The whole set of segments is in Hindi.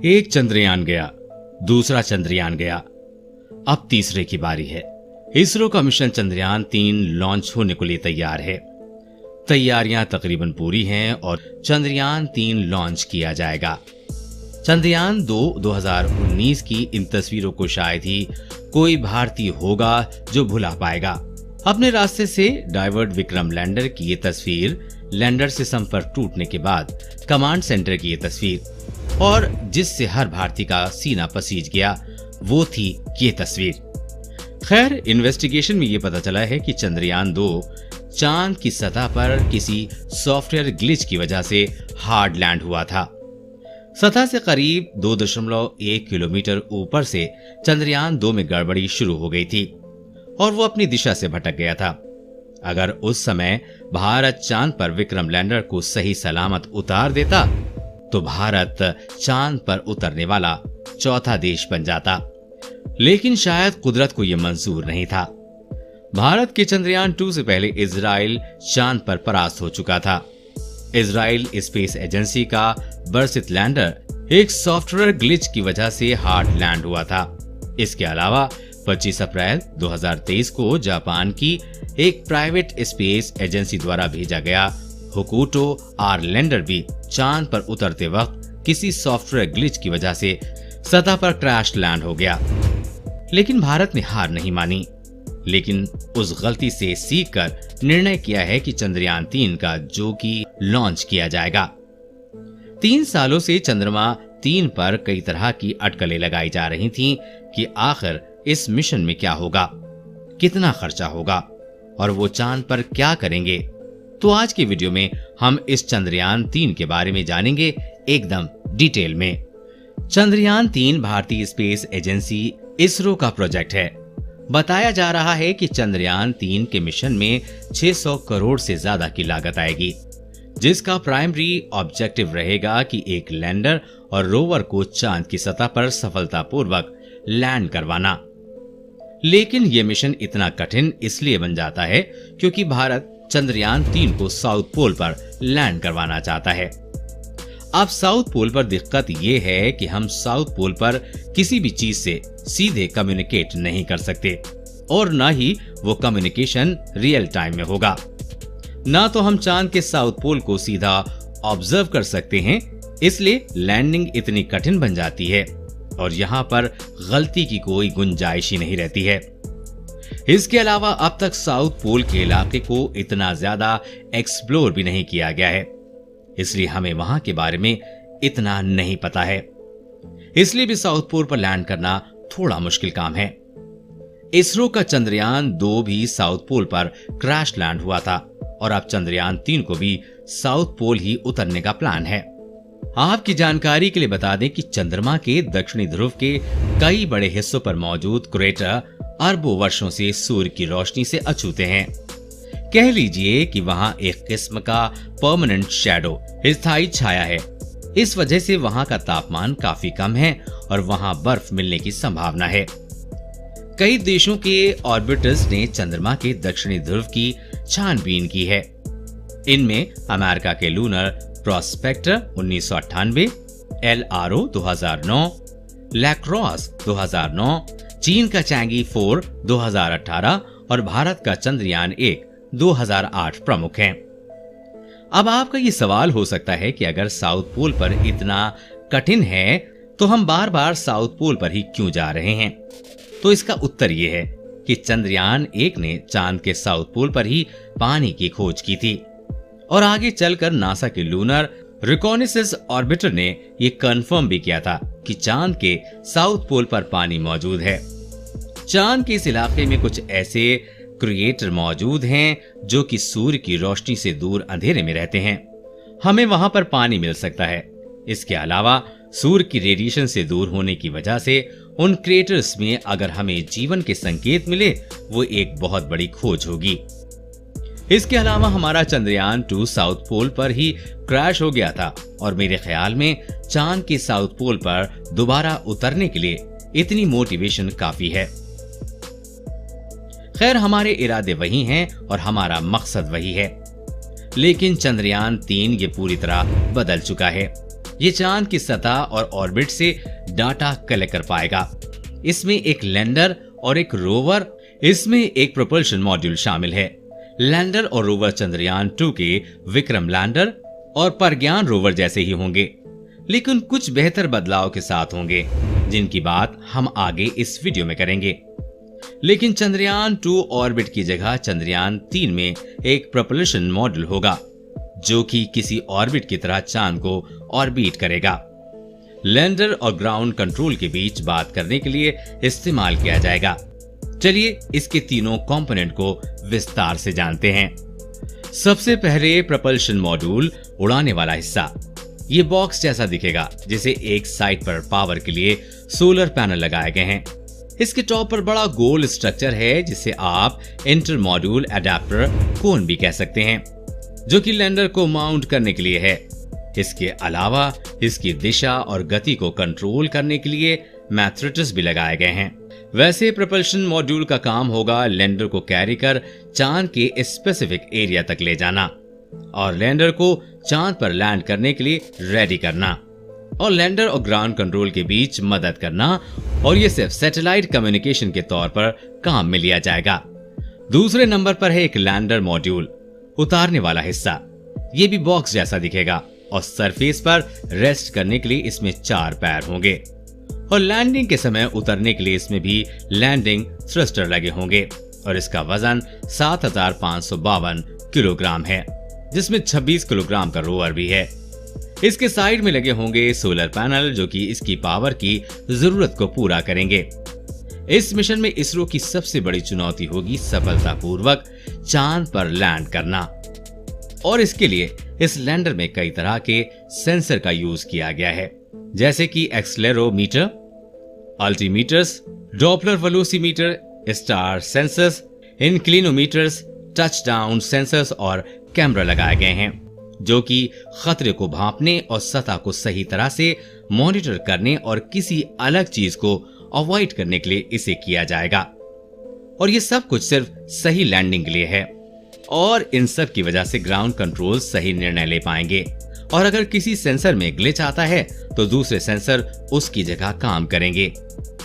एक चंद्रयान गया, दूसरा चंद्रयान गया, अब तीसरे की बारी है। इसरो का मिशन चंद्रयान 3 लॉन्च होने को लिए तैयार है। तैयारियां तकरीबन पूरी हैं और चंद्रयान 3 लॉन्च किया जाएगा। चंद्रयान 2 2019 की इन तस्वीरों को शायद ही कोई भारतीय होगा जो भुला पाएगा। अपने रास्ते से डाइवर्ट विक्रम लैंडर की ये तस्वीर, लैंडर से संपर्क टूटने के बाद कमांड सेंटर की ये तस्वीर, और जिससे हर भारतीय का सीना पसीज गया वो थी ये तस्वीर। खैर, इन्वेस्टिगेशन में ये पता चला है कि चंद्रयान 2 चांद की सतह पर किसी सॉफ्टवेयर ग्लिच की वजह से हार्ड लैंड हुआ था। सतह से करीब 2.1 किलोमीटर ऊपर से चंद्रयान 2 में गड़बड़ी शुरू हो गई थी और वो अपनी दिशा से भटक गया था। अगर उस समय भारत चांद पर विक्रम लैंडर को सही सलामत उतार देता तो भारत चांद पर उतरने वाला चौथा देश बन जाता, लेकिन शायद कुदरत को यह मंजूर नहीं था। भारत के चंद्रयान 2 से पहले इजराइल चांद पर परास्त हो चुका था। इजराइल स्पेस एजेंसी का बर्सित लैंडर एक सॉफ्टवेयर ग्लिच की वजह से हार्ड लैंड हुआ था। इसके अलावा 25 अप्रैल 2023 को जापान की एक प्राइवेट स्पेस एजेंसी द्वारा भेजा गया होकुटो आर लैंडर भी चांद पर उतरते वक्त किसी सॉफ्टवेयर ग्लिच की वजह से सतह पर क्रैश लैंड हो गया। लेकिन भारत ने हार नहीं मानी, लेकिन उस गलती से सीखकर निर्णय किया है कि चंद्रयान 3 का जो कि लॉन्च किया जाएगा। 3 सालों से चंद्रमा 3 पर कई तरह की अटकलें लगाई जा रही थीं कि आखिर इस मिशन में क्या होगा, कितना खर्चा होगा और वो चांद पर क्या करेंगे। तो आज की वीडियो में हम इस चंद्रयान 3 के बारे में जानेंगे एकदम डिटेल में। चंद्रयान 3 भारतीय स्पेस एजेंसी इसरो का प्रोजेक्ट है। बताया जा रहा है कि चंद्रयान 3 के मिशन में 600 करोड़ से ज्यादा की लागत आएगी, जिसका प्राइमरी ऑब्जेक्टिव रहेगा कि एक लैंडर और रोवर को चांद की सतह पर सफलतापूर्वक लैंड करवाना। लेकिन यह मिशन इतना कठिन इसलिए बन जाता है क्योंकि भारत चंद्रयान 3 को साउथ पोल पर लैंड करवाना चाहता है। अब साउथ पोल पर दिक्कत यह है कि हम साउथ पोल पर किसी भी चीज से सीधे कम्युनिकेट नहीं कर सकते और ना ही वो कम्युनिकेशन रियल टाइम में होगा। ना तो हम चांद के साउथ पोल को सीधा ऑब्जर्व कर सकते हैं, इसलिए लैंडिंग इतनी कठिन बन जाती है और यहाँ पर गलती की कोई गुंजाइश ही नहीं रहती है। इसके अलावा अब तक साउथ पोल के इलाके को इतना ज्यादा एक्सप्लोर भी नहीं किया गया है, इसलिए हमें वहां के बारे में इतना नहीं पता है। इसलिए भी साउथ पोल पर लैंड करना थोड़ा मुश्किल काम है। इसरो का चंद्रयान 2 भी साउथ पोल पर क्रैश लैंड हुआ था और अब चंद्रयान 3 को भी साउथ पोल ही उतरने का प्लान है। आपकी जानकारी के लिए बता दें कि चंद्रमा के दक्षिणी ध्रुव के कई बड़े हिस्सों पर मौजूद क्रेटर अरबों वर्षों से सूर्य की रोशनी से अछूते हैं। कह लीजिए कि वहां एक किस्म का परमानेंट शैडो, स्थायी छाया है। इस वजह से वहां का तापमान काफी कम है और वहां बर्फ मिलने की संभावना है। कई देशों के ऑर्बिटर्स ने चंद्रमा के दक्षिणी ध्रुव की छानबीन की है। इनमें अमेरिका के लूनर प्रोस्पेक्टर 1998, LRO 2009, लैक्रोस 2009, चीन का चैंगी 4 2018 और भारत का चंद्रयान 1 2008 प्रमुख हैं। अब आपका ये सवाल हो सकता है कि अगर साउथ पोल पर इतना कठिन है तो हम बार बार साउथ पोल पर ही क्यों जा रहे हैं। तो इसका उत्तर ये है कि चंद्रयान 1 ने चांद के साउथ पोल पर ही पानी की खोज की थी और आगे चलकर नासा के लूनर रिकॉनेसेंस ऑर्बिटर ने यह कंफर्म भी किया था कि चांद के साउथ पोल पर पानी मौजूद है। चांद के इस इलाके में कुछ ऐसे क्रिएटर मौजूद हैं जो कि सूर्य की रोशनी से दूर अंधेरे में रहते हैं। हमें वहां पर पानी मिल सकता है। इसके अलावा सूर्य की रेडिएशन से दूर होने की वजह से उन क्रिएटर्स में अगर हमें जीवन के संकेत मिले वो एक बहुत बड़ी खोज होगी। इसके अलावा हमारा चंद्रयान 2 साउथ पोल पर ही क्रैश हो गया था और मेरे ख्याल में चांद के साउथ पोल पर दोबारा उतरने के लिए इतनी मोटिवेशन काफी है। खैर, हमारे इरादे वही हैं और हमारा मकसद वही है, लेकिन चंद्रयान 3 ये पूरी तरह बदल चुका है। ये चांद की सतह और ऑर्बिट से डाटा कलेक्ट कर पाएगा। इसमें एक लैंडर और एक रोवर, इसमें एक प्रोपल्शन मॉड्यूल शामिल है। लैंडर और रोवर चंद्रयान 2 के विक्रम लैंडर और प्रज्ञान रोवर जैसे ही होंगे, लेकिन कुछ बेहतर बदलाव के साथ होंगे, जिनकी बात हम आगे इस वीडियो में करेंगे। लेकिन चंद्रयान 2 ऑर्बिट की जगह चंद्रयान 3 में एक प्रोपल्शन मॉड्यूल होगा, जो कि किसी ऑर्बिट की तरह चांद को ऑर्बिट करेगा। लैंडर और ग्राउंड कंट्रोल के बीच बात करने के लिए इस्तेमाल किया जाएगा। चलिए इसके तीनों कंपोनेंट को विस्तार से जानते हैं। सबसे पहले प्रोपल्शन मॉड्यूल, उड़ाने वाला हिस्सा। ये बॉक्स जैसा दिखेगा, जिसे एक साइड पर पावर के लिए सोलर पैनल लगाए गए हैं। इसके टॉप पर बड़ा गोल स्ट्रक्चर है, जिसे आप इंटर मॉड्यूल एडेप्टर कोन भी कह सकते हैं, जो कि लैंडर को माउंट करने के लिए है। इसके अलावा इसकी दिशा और गति को कंट्रोल करने के लिए मैथरेटस भी लगाए गए हैं। वैसे प्रोपल्शन मॉड्यूल का काम होगा लैंडर को कैरी कर चांद के स्पेसिफिक एरिया तक ले जाना और लैंडर को चांद पर लैंड करने के लिए रेडी करना और लैंडर और ग्राउंड कंट्रोल के बीच मदद करना, और ये सिर्फ सैटेलाइट कम्युनिकेशन के तौर पर काम में लिया जाएगा। दूसरे नंबर पर है एक लैंडर मॉड्यूल, उतारने वाला हिस्सा। ये भी बॉक्स जैसा दिखेगा और सरफेस पर रेस्ट करने के लिए इसमें 4 पैर होंगे और लैंडिंग के समय उतरने के लिए इसमें भी लैंडिंग थ्रस्टर लगे होंगे और इसका वजन 7552 किलोग्राम है, जिसमें 26 किलोग्राम का रोवर भी है। इसके साइड में लगे होंगे सोलर पैनल, जो कि इसकी पावर की जरूरत को पूरा करेंगे। इस मिशन में इसरो की सबसे बड़ी चुनौती होगी सफलतापूर्वक चांद पर लैंड करना, और इसके लिए इस लैंडर में कई तरह के सेंसर का यूज किया गया है, जैसे कि accelerometer, altimeters, Doppler velocimeter, star sensors, inclinometers, touchdown sensors और कैमरा लगाए गए हैं, जो कि खतरे को भांपने और सतह को सही तरह से मॉनिटर करने और किसी अलग चीज को अवॉइड करने के लिए इसे किया जाएगा। और ये सब कुछ सिर्फ सही लैंडिंग के लिए है, और इन सब की वजह से ग्राउंड कंट्रोल सही निर्णय ले पाएंगे, और अगर किसी सेंसर में ग्लिच आता है तो दूसरे सेंसर उसकी जगह काम करेंगे।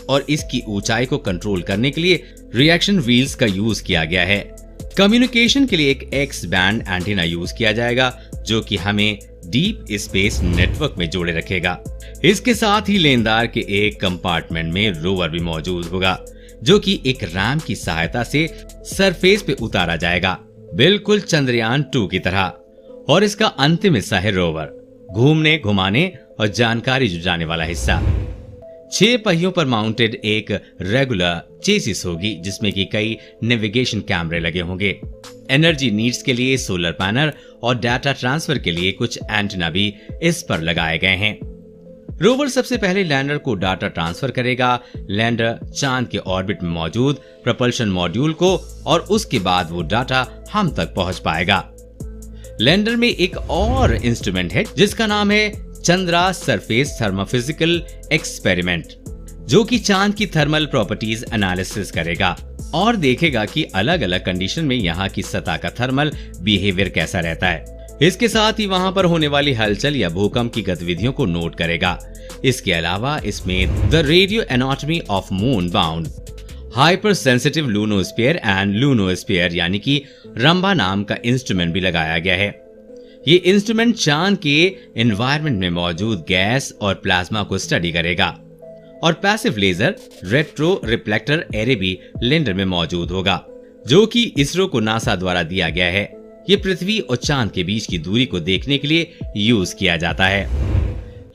और इसकी ऊंचाई को कंट्रोल करने के लिए रिएक्शन व्हील्स का यूज किया गया है। कम्युनिकेशन के लिए एक एक्स बैंड एंटीना यूज किया जाएगा, जो कि हमें डीप स्पेस नेटवर्क में जोड़े रखेगा। इसके साथ ही लेनदार के एक कंपार्टमेंट में रोवर भी मौजूद होगा, जो कि एक रैम की सहायता से सरफेस पे उतारा जाएगा, बिल्कुल चंद्रयान 2 की तरह। और इसका अंतिम हिस्सा है रोवर, घूमने, घुमाने और जानकारी जुटाने वाला हिस्सा। 6 पहियों पर माउंटेड एक रेगुलर चेसिस होगी, जिसमें कि कई नेविगेशन कैमरे लगे होंगे। एनर्जी नीड्स के लिए सोलर पैनल और डाटा ट्रांसफर के लिए कुछ एंटीना भी इस पर लगाए गए हैं। रोवर सबसे पहले लैंडर को डाटा ट्रांसफर करेगा, लैंडर चांद के ऑर्बिट में मौजूद प्रोपल्शन मॉड्यूल को, और उसके बाद वो डाटा हम तक पहुंच पाएगा। लैंडर में एक और इंस्ट्रूमेंट है, जिसका नाम है चंद्रा सरफेस थर्मोफिजिकल एक्सपेरिमेंट, जो कि चांद की थर्मल प्रॉपर्टीज एनालिसिस करेगा और देखेगा कि अलग अलग कंडीशन में यहाँ की सतह का थर्मल बिहेवियर कैसा रहता है। इसके साथ ही वहां पर होने वाली हलचल या भूकंप की गतिविधियों को नोट करेगा। इसके अलावा इसमें the radio anatomy of moon bound hypersensitive ionosphere and ionosphere यानी कि रंबा नाम का इंस्ट्रूमेंट भी लगाया गया है। ये इंस्ट्रूमेंट चांद के एनवायरनमेंट में मौजूद गैस और प्लाज्मा को स्टडी करेगा, और passive laser retro reflector array भी लैंडर में मौजूद होगा, जो कि इसरो को नासा द्वारा दिया गया है। ये पृथ्वी और चांद के बीच की दूरी को देखने के लिए यूज किया जाता है।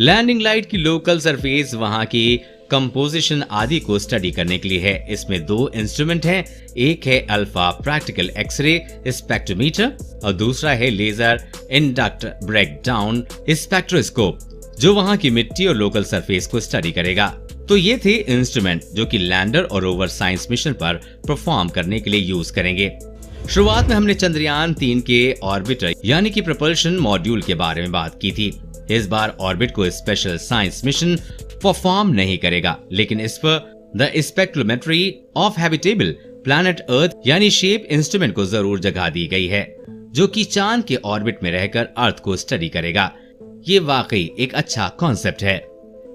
लैंडिंग लाइट की लोकल सरफेस, वहां की कंपोजिशन आदि को स्टडी करने के लिए है। इसमें 2 इंस्ट्रूमेंट हैं, एक है अल्फा प्रैक्टिकल एक्सरे स्पेक्ट्रोमीटर और दूसरा है लेजर इंडक्ट ब्रेकडाउन स्पेक्ट्रोस्कोप, जो वहां की मिट्टी और लोकल सरफेस को स्टडी करेगा। तो ये थे इंस्ट्रूमेंट जो कि लैंडर और रोवर साइंस मिशन पर परफॉर्म करने के लिए यूज करेंगे। शुरुआत में हमने चंद्रयान 3 के ऑर्बिटर यानी कि प्रोपल्शन मॉड्यूल के बारे में बात की थी। इस बार ऑर्बिट को स्पेशल साइंस मिशन परफॉर्म नहीं करेगा, लेकिन इस पर the spectrometry of habitable planet Earth यानी शेप इंस्ट्रूमेंट को जरूर जगह दी गई है, जो कि चांद के ऑर्बिट में रहकर अर्थ को स्टडी करेगा। ये वाकई एक अच्छा कॉन्सेप्ट है।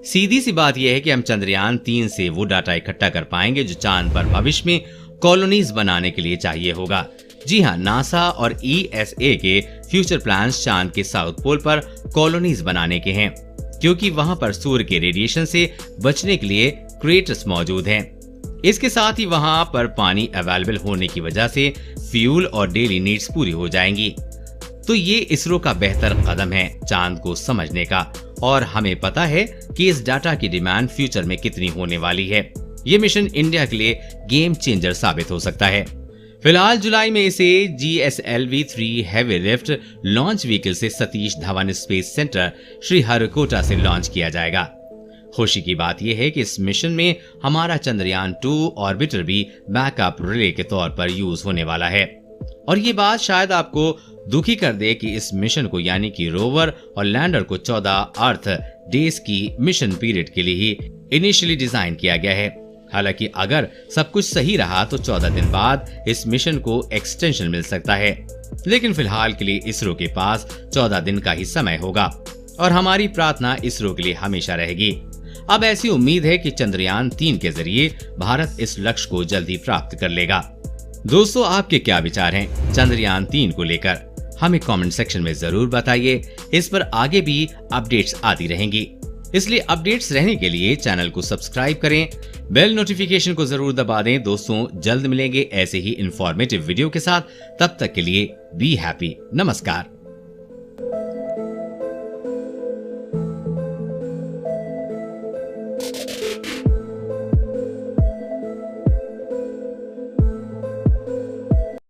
सीधी सी बात यह है कि हम चंद्रयान 3 से वो डाटा इकट्ठा कर पाएंगे जो चांद पर भविष्य में कॉलोनीज बनाने के लिए चाहिए होगा। जी हाँ, नासा और ESA के फ्यूचर प्लान्स चांद के साउथ पोल पर कॉलोनीज बनाने के हैं, क्योंकि वहां पर सूर्य के रेडिएशन से बचने के लिए क्रेटर्स मौजूद हैं। इसके साथ ही वहां पर पानी अवेलेबल होने की वजह से फ्यूल और डेली नीड्स पूरी हो जाएंगी। तो ये इसरो का बेहतर कदम है चांद को समझने का, और हमें पता है कि इस डाटा की डिमांड फ्यूचर में कितनी होने वाली है। ये मिशन इंडिया के लिए गेम चेंजर साबित हो सकता है। फिलहाल जुलाई में इसे GSLV-3 heavy lift launch vehicle से सतीश धवन स्पेस सेंटर श्रीहरिकोटा से लॉन्च किया जाएगा। खुशी की बात यह है कि इस मिशन में हमारा चंद्रयान 2 ऑर्बिटर भी बैकअप रिले के तौर पर यूज होने वाला है। और ये बात शायद आपको दुखी कर दे कि इस मिशन को यानी कि रोवर और लैंडर को 14 अर्थ डेज की मिशन पीरियड के लिए ही इनिशियली डिजाइन किया गया है। हालांकि अगर सब कुछ सही रहा तो 14 दिन बाद इस मिशन को एक्सटेंशन मिल सकता है, लेकिन फिलहाल के लिए इसरो के पास 14 दिन का ही समय होगा और हमारी प्रार्थना इसरो के लिए हमेशा रहेगी। अब ऐसी उम्मीद है कि चंद्रयान 3 के जरिए भारत इस लक्ष्य को जल्दी प्राप्त कर लेगा। दोस्तों, आपके क्या विचार हैं चंद्रयान 3 को लेकर? हमें कमेंट सेक्शन में जरूर बताइए। इस पर आगे भी अपडेट्स आती रहेंगी, इसलिए अपडेट्स रहने के लिए चैनल को सब्सक्राइब करें, बेल नोटिफिकेशन को जरूर दबा दें। दोस्तों, जल्द मिलेंगे ऐसे ही इंफॉर्मेटिव वीडियो के साथ। तब तक के लिए बी हैप्पी। नमस्कार।